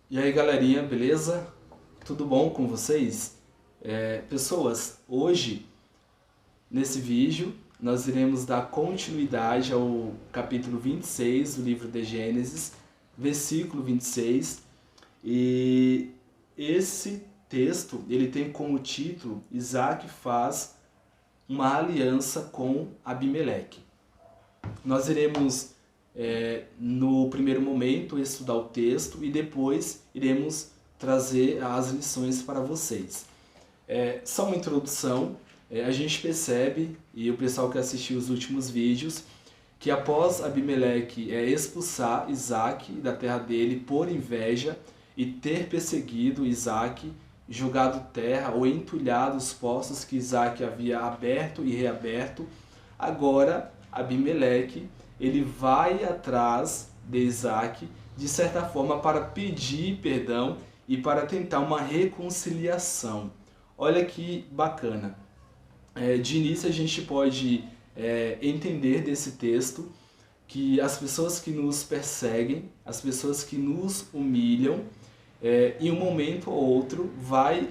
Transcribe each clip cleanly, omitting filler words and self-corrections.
E aí galerinha, beleza? Tudo bom com vocês? Pessoas, hoje nesse vídeo nós iremos dar continuidade ao capítulo 26 do livro de Gênesis, versículo 26. E esse texto ele tem como título Isaac faz uma aliança com Abimeleque. Nós iremos no primeiro momento estudar o texto e depois iremos trazer as lições para vocês. Só uma introdução, a gente percebe, e o pessoal que assistiu os últimos vídeos, que após Abimeleque expulsar Isaac da terra dele por inveja e ter perseguido Isaac, jogado terra ou entulhado os poços que Isaac havia aberto e reaberto, agora Abimeleque ele vai atrás de Isaac, de certa forma, para pedir perdão e para tentar uma reconciliação. Olha que bacana. De início a gente pode entender desse texto que as pessoas que nos perseguem, as pessoas que nos humilham, em um momento ou outro vai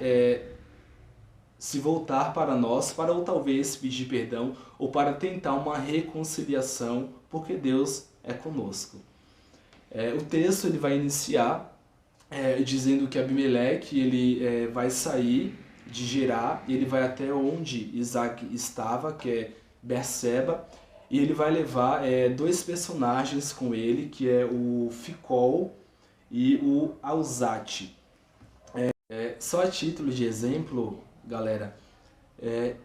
se voltar para nós, para ou talvez pedir perdão, ou para tentar uma reconciliação, porque Deus é conosco. O texto ele vai iniciar dizendo que Abimeleque ele vai sair de Gerar, e ele vai até onde Isaac estava, que é Berseba, e ele vai levar dois personagens com ele, que é o Ficol e o Alzate. Só a título de exemplo, galera,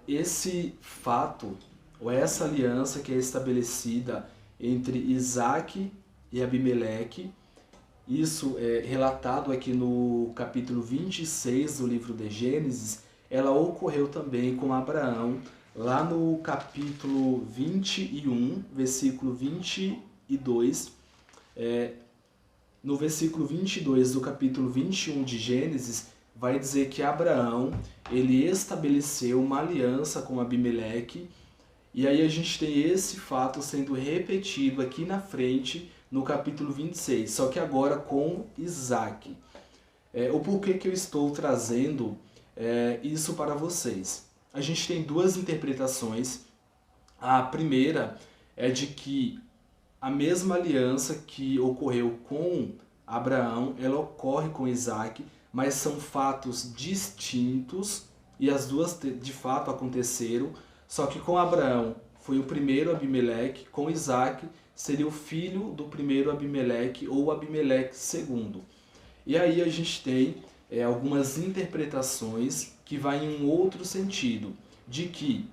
esse fato, ou essa aliança que é estabelecida entre Isaac e Abimeleque, isso é relatado aqui no capítulo 26 do livro de Gênesis, ela ocorreu também com Abraão, lá no capítulo 21, versículo 22, no versículo 22 do capítulo 21 de Gênesis, vai dizer que Abraão ele estabeleceu uma aliança com Abimeleque, e aí a gente tem esse fato sendo repetido aqui na frente no capítulo 26, só que agora com Isaac. O porquê que eu estou trazendo isso para vocês? A gente tem duas interpretações. A primeira é de que a mesma aliança que ocorreu com Abraão, ela ocorre com Isaac, mas são fatos distintos e as duas de fato aconteceram, só que com Abraão foi o primeiro Abimeleque, com Isaac seria o filho do primeiro Abimeleque ou Abimeleque segundo. E aí a gente tem algumas interpretações que vai em um outro sentido, de que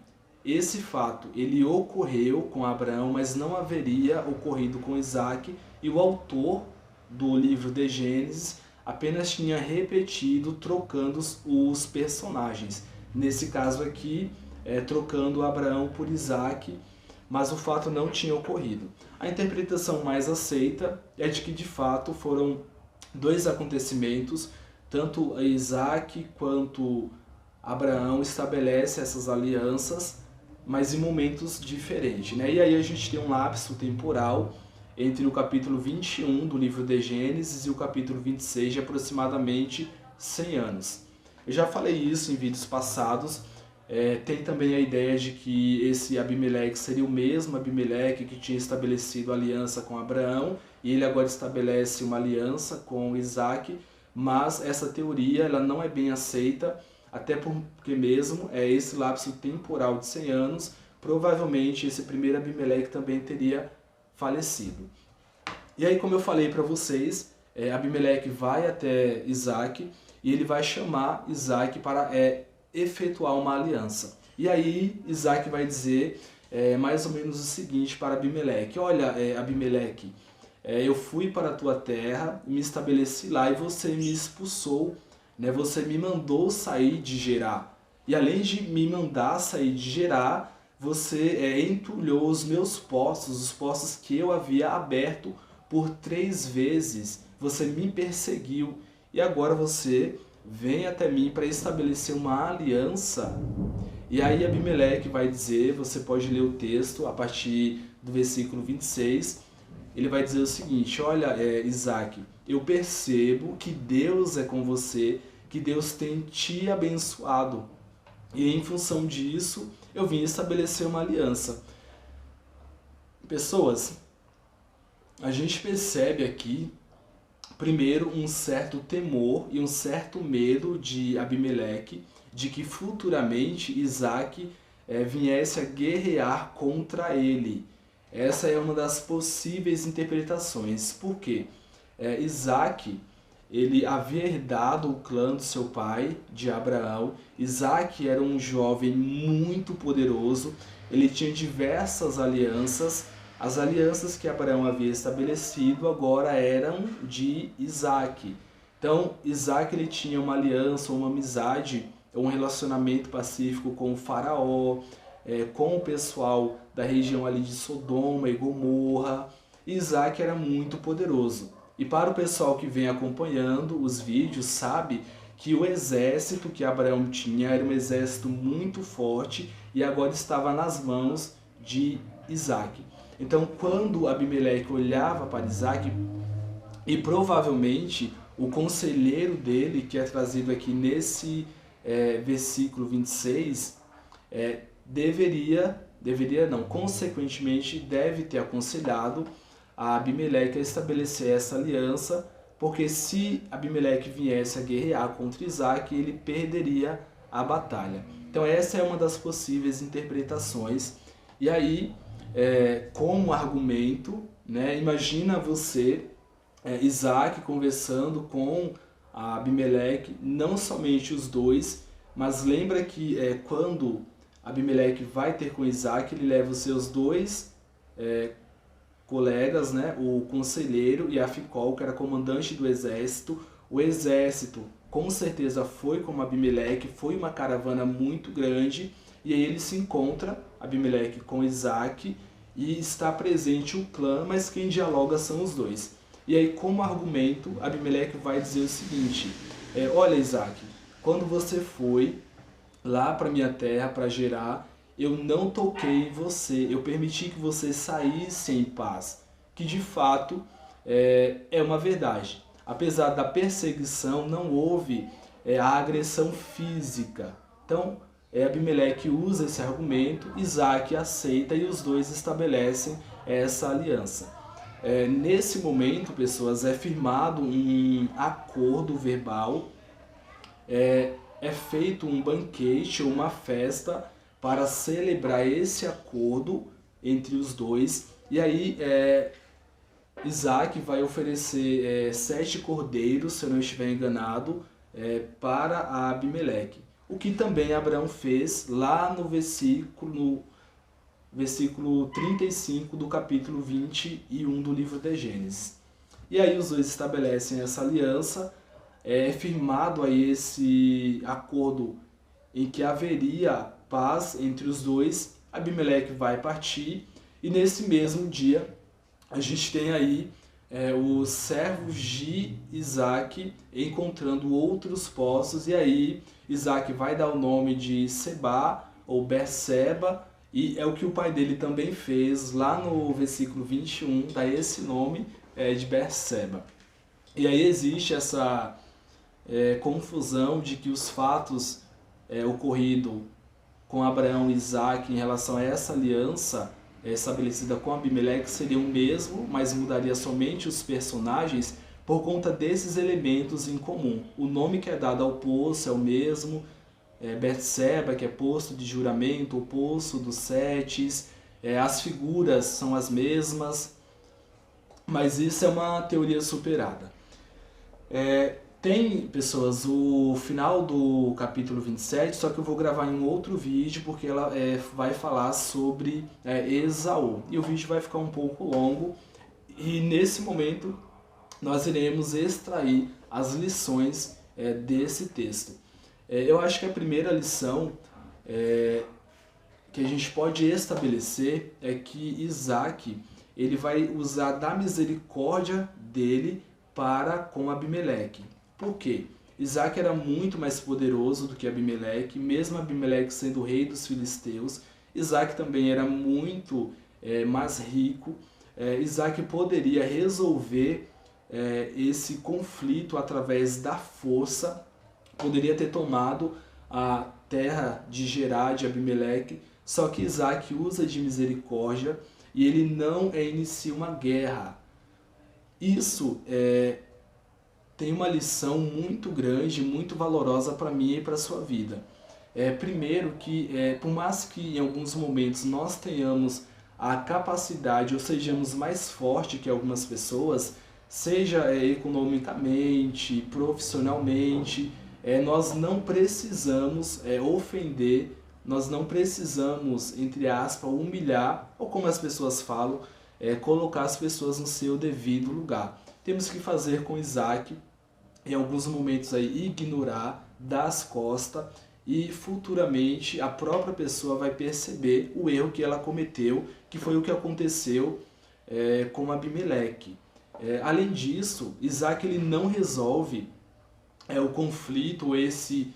esse fato ele ocorreu com Abraão, mas não haveria ocorrido com Isaac, e o autor do livro de Gênesis apenas tinha repetido, trocando os personagens. Nesse caso aqui, trocando Abraão por Isaac, mas o fato não tinha ocorrido. A interpretação mais aceita é de que de fato foram dois acontecimentos, tanto Isaac quanto Abraão estabelecem essas alianças, mas em momentos diferentes, né? E aí a gente tem um lapso temporal entre o capítulo 21 do livro de Gênesis e o capítulo 26 de aproximadamente 100 anos. Eu já falei isso em vídeos passados. Tem também a ideia de que esse Abimeleque seria o mesmo Abimeleque que tinha estabelecido aliança com Abraão, e ele agora estabelece uma aliança com Isaac, mas essa teoria ela não é bem aceita, até porque mesmo esse lapso temporal de 100 anos, provavelmente esse primeiro Abimeleque também teria falecido. E aí, como eu falei para vocês, Abimeleque vai até Isaac e ele vai chamar Isaac para efetuar uma aliança. E aí Isaac vai dizer mais ou menos o seguinte para Abimeleque: olha, Abimeleque, eu fui para a tua terra, me estabeleci lá e você me expulsou, né? Você me mandou sair de Gerar. E além de me mandar sair de Gerar, você entulhou os meus poços, os poços que eu havia aberto por 3 vezes. Você me perseguiu e agora você vem até mim para estabelecer uma aliança. E aí Abimeleque vai dizer, você pode ler o texto a partir do versículo 26, ele vai dizer o seguinte: olha, Isaac, eu percebo que Deus é com você, que Deus tem te abençoado. E em função disso, eu vim estabelecer uma aliança. Pessoas, a gente percebe aqui, primeiro, um certo temor e um certo medo de Abimeleque, de que futuramente Isaac viesse a guerrear contra ele. Essa é uma das possíveis interpretações. Por quê? Isaac, ele havia herdado o clã do seu pai, de Abraão. Isaac era um jovem muito poderoso, ele tinha diversas alianças. As alianças que Abraão havia estabelecido agora eram de Isaac. Então, Isaac ele tinha uma aliança, uma amizade, um relacionamento pacífico com o faraó, com o pessoal da região ali de Sodoma e Gomorra. Isaac era muito poderoso. E para o pessoal que vem acompanhando os vídeos, sabe que o exército que Abraão tinha era um exército muito forte e agora estava nas mãos de Isaac. Então, quando Abimeleque olhava para Isaac, e provavelmente o conselheiro dele, que é trazido aqui nesse versículo 26, consequentemente deve ter aconselhado a Abimeleque a estabelecer essa aliança, porque se Abimeleque viesse a guerrear contra Isaac, ele perderia a batalha. Então essa é uma das possíveis interpretações. E aí, como argumento, né, imagina você, Isaac conversando com Abimeleque, não somente os dois, mas lembra que quando Abimeleque vai ter com Isaac, ele leva os seus dois colegas, né, o conselheiro e a Ficol, que era comandante do exército. O exército com certeza foi como Abimeleque, foi uma caravana muito grande, e aí ele se encontra, Abimeleque, com Isaac, e está presente o clã, mas quem dialoga são os dois. E aí, como argumento, Abimeleque vai dizer o seguinte: olha, Isaac, quando você foi lá para minha terra, para Gerar, eu não toquei em você, eu permiti que você saísse em paz. Que de fato é uma verdade. Apesar da perseguição, não houve a agressão física. Então, Abimeleque usa esse argumento, Isaac aceita e os dois estabelecem essa aliança. Nesse momento, pessoas, é firmado um acordo verbal, é feito um banquete ou uma festa para celebrar esse acordo entre os dois. E aí Isaac vai oferecer 7 cordeiros, se eu não estiver enganado, para Abimeleque. O que também Abraão fez lá no versículo 35 do capítulo 21 do livro de Gênesis. E aí os dois estabelecem essa aliança, firmado aí esse acordo em que haveria paz entre os dois. Abimeleque vai partir, e nesse mesmo dia a gente tem aí os servos de Isaac encontrando outros poços, e aí Isaac vai dar o nome de Sebá ou Berseba, e é o que o pai dele também fez lá no versículo 21, dá esse nome de Berseba. E aí existe essa confusão de que os fatos ocorridos com Abraão e Isaac em relação a essa aliança estabelecida com Abimeleque seria o mesmo, mas mudaria somente os personagens por conta desses elementos em comum. O nome que é dado ao poço é o mesmo, Berseba, que é poço de juramento, o poço dos setes, as figuras são as mesmas, mas isso é uma teoria superada. Tem, pessoas, o final do capítulo 27, só que eu vou gravar em um outro vídeo, porque ela vai falar sobre Esaú. E o vídeo vai ficar um pouco longo, e nesse momento nós iremos extrair as lições desse texto. Eu acho que a primeira lição que a gente pode estabelecer é que Isaac ele vai usar da misericórdia dele para com Abimeleque. Por quê? Isaac era muito mais poderoso do que Abimeleque, mesmo Abimeleque sendo o rei dos filisteus. Isaac também era muito mais rico. Isaac poderia resolver esse conflito através da força poderia ter tomado a terra de Gerar, de Abimeleque, só que Isaac usa de misericórdia e ele não inicia uma guerra. Isso tem uma lição muito grande, muito valorosa para mim e para a sua vida. Primeiro que, por mais que em alguns momentos nós tenhamos a capacidade ou sejamos mais fortes que algumas pessoas, seja economicamente, profissionalmente, nós não precisamos ofender, nós não precisamos, entre aspas, humilhar, ou como as pessoas falam, colocar as pessoas no seu devido lugar. Temos que fazer com Isaac, em alguns momentos aí, ignorar, dar as costas, e futuramente a própria pessoa vai perceber o erro que ela cometeu, que foi o que aconteceu com Abimeleque. Além disso, Isaac ele não resolve o conflito, esse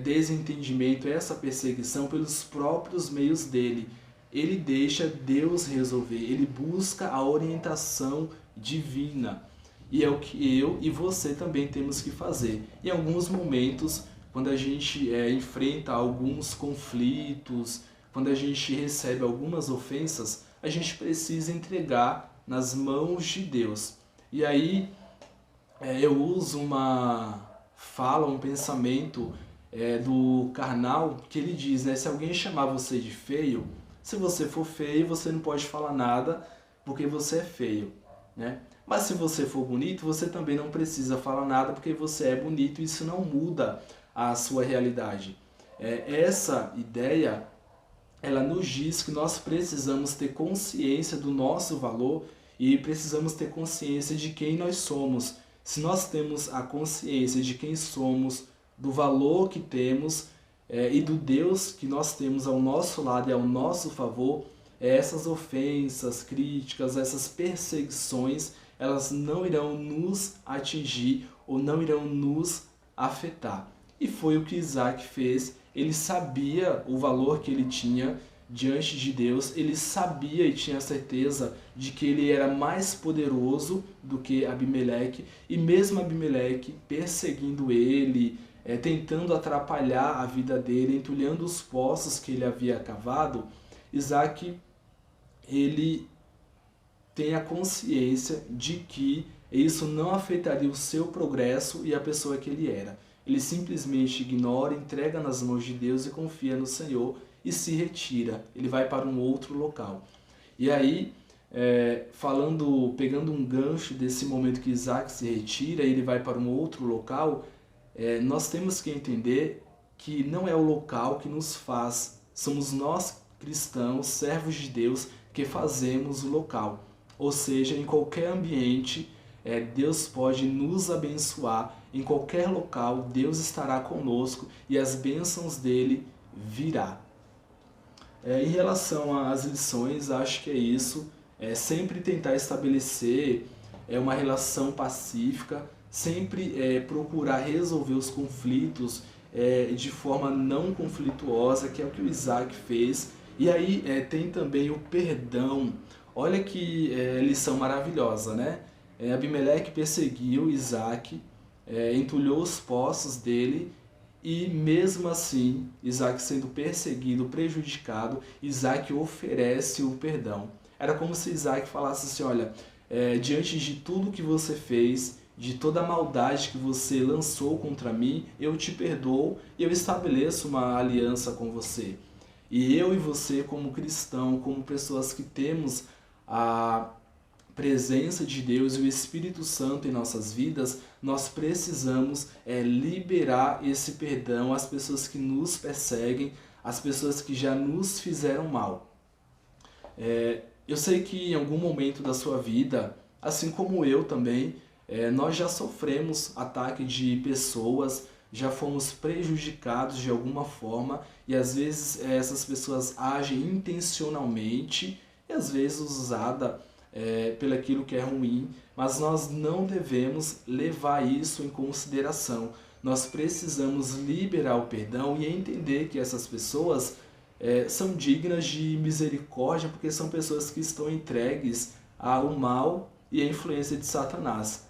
desentendimento, essa perseguição pelos próprios meios dele. Ele deixa Deus resolver, ele busca a orientação divina. E é o que eu e você também temos que fazer. Em alguns momentos, quando a gente enfrenta alguns conflitos, quando a gente recebe algumas ofensas, a gente precisa entregar nas mãos de Deus. E aí eu uso uma fala, um pensamento do Karnal, que ele diz, se alguém chamar você de feio, se você for feio, você não pode falar nada porque você é feio, né? Mas se você for bonito, você também não precisa falar nada porque você é bonito, e isso não muda a sua realidade. Essa ideia, ela nos diz que nós precisamos ter consciência do nosso valor e precisamos ter consciência de quem nós somos. Se nós temos a consciência de quem somos, do valor que temos e do Deus que nós temos ao nosso lado e ao nosso favor, essas ofensas, críticas, essas perseguições, elas não irão nos atingir ou não irão nos afetar. E foi o que Isaac fez. Ele sabia o valor que ele tinha diante de Deus, ele sabia e tinha certeza de que ele era mais poderoso do que Abimeleque, e mesmo Abimeleque perseguindo ele, tentando atrapalhar a vida dele, entulhando os poços que ele havia cavado, Isaac ele tem a consciência de que isso não afetaria o seu progresso e a pessoa que ele era. Ele simplesmente ignora, entrega nas mãos de Deus e confia no Senhor e se retira. Ele vai para um outro local. E aí, pegando um gancho desse momento que Isaac se retira e ele vai para um outro local, nós temos que entender que não é o local que nos faz, somos nós cristãos, servos de Deus, que fazemos o local. Ou seja, em qualquer ambiente, Deus pode nos abençoar, em qualquer local Deus estará conosco e as bênçãos dele virá. Em relação às lições, acho que é isso. Sempre tentar estabelecer uma relação pacífica, sempre procurar resolver os conflitos de forma não conflituosa, que é o que o Isaac fez. E aí tem também o perdão. Olha que lição maravilhosa, né? Abimeleque perseguiu Isaac, entulhou os poços dele, e mesmo assim, Isaac sendo perseguido, prejudicado, Isaac oferece o perdão. Era como se Isaac falasse assim, olha, diante de tudo que você fez, de toda a maldade que você lançou contra mim, eu te perdoo e eu estabeleço uma aliança com você. E eu e você, como cristão, como pessoas que temos a presença de Deus e o Espírito Santo em nossas vidas, nós precisamos liberar esse perdão às pessoas que nos perseguem, às pessoas que já nos fizeram mal. Eu sei que em algum momento da sua vida, assim como eu também, nós já sofremos ataque de pessoas, já fomos prejudicados de alguma forma, e às vezes essas pessoas agem intencionalmente e às vezes usada pelo aquilo que é ruim, mas nós não devemos levar isso em consideração. Nós precisamos liberar o perdão e entender que essas pessoas são dignas de misericórdia, porque são pessoas que estão entregues ao mal e à influência de Satanás.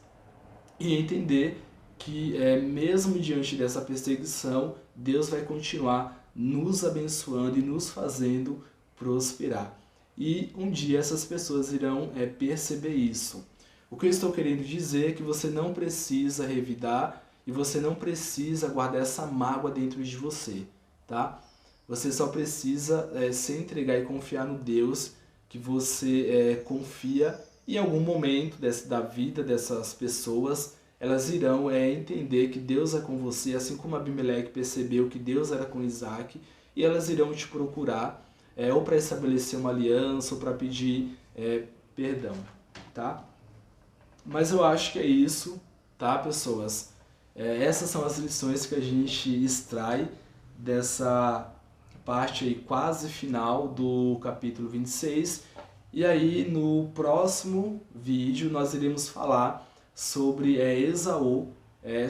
e entender que mesmo diante dessa perseguição, Deus vai continuar nos abençoando e nos fazendo prosperar. E um dia essas pessoas irão perceber isso. O que eu estou querendo dizer é que você não precisa revidar e você não precisa guardar essa mágoa dentro de você, tá? Você só precisa se entregar e confiar no Deus que você confia, e em algum momento da vida dessas pessoas, elas irão entender que Deus é com você, assim como Abimeleque percebeu que Deus era com Isaac, e elas irão te procurar, ou para estabelecer uma aliança, ou para pedir perdão, tá? Mas eu acho que é isso, tá, pessoas? Essas são as lições que a gente extrai dessa parte aí quase final do capítulo 26. E aí no próximo vídeo nós iremos falar sobre Esaú,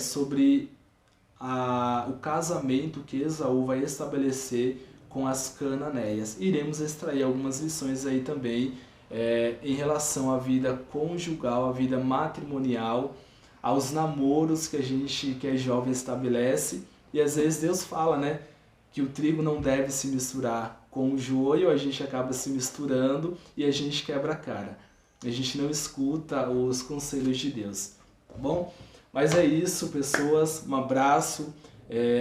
sobre o casamento que Esaú vai estabelecer com as cananeias. Iremos extrair algumas lições aí também em relação à vida conjugal, à vida matrimonial, aos namoros que a gente que é jovem estabelece. E às vezes Deus fala, né, que o trigo não deve se misturar com o joio, a gente acaba se misturando e a gente quebra a cara. A gente não escuta os conselhos de Deus, tá bom? Mas é isso, pessoas, um abraço,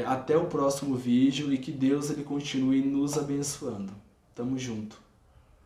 até o próximo vídeo e que Deus ele continue nos abençoando. Tamo junto.